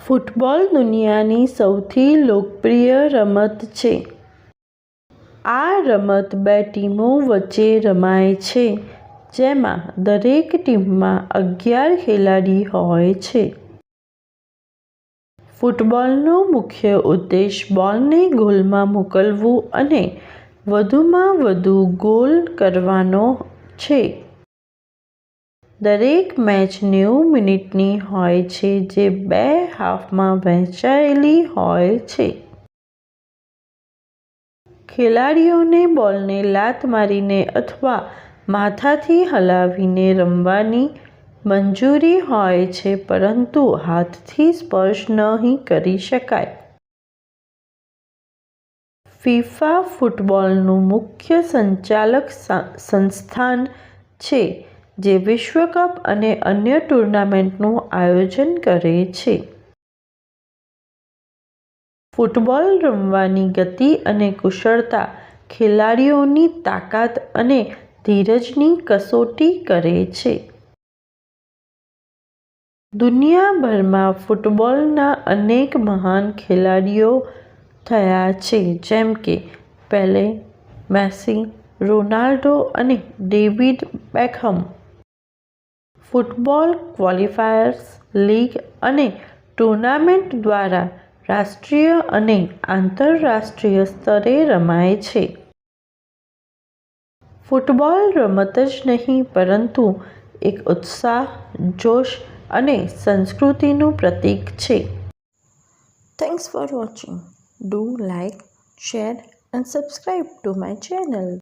Football દુનિયાની સૌથી લોકપ્રિય રમત છે. આ રમત બે ટીમો વચ્ચે રમાય છે, જેમાં દરેક ટીમમાં 11 ખેલાડી હોય છે. ફૂટબોલનો મુખ્ય ઉદ્દેશ બોલને ગોલમાં મોકલવું અને વધુમાં વધુ ગોલ કરવાનો છે. દરેક મેચ 90 મિનિટની હોય છે, જે 2 હાફમાં વહેંચાયેલી હોય છે. ખેલાડીઓને બોલને લાત મારીને અથવા માથાથી હલાવીને રમવાની મંજૂરી હોય છે, પરંતુ હાથથી સ્પર્શ નહીં કરી શકાય. ફિફા ફૂટબોલનું મુખ્ય સંચાલક સંસ્થાન છે, જે વિશ્વ કપ અને અન્ય ટૂર્નામેન્ટનું આયોજન કરે છે. ફૂટબોલ રમવાની ગતિ અને કુશળતા ખેલાડીઓની તાકાત અને ધીરજની કસોટી કરે છે. દુનિયાભરમાં ફૂટબોલના અનેક મહાન ખેલાડીઓ થયા છે, જેમ કે પેલે, મેસી, રોનાલ્ડો અને David Beckham. Football qualifiers, league અને ટૂર્નામેન્ટ દ્વારા રાષ્ટ્રીય અને આંતરરાષ્ટ્રીય સ્તરે રમાય છે. ફૂટબોલ રમત જ નહીં, પરંતુ એક ઉત્સાહ, જોશ અને સંસ્કૃતિનું પ્રતીક છે. Thanks for watching. Do like, share and subscribe to my channel.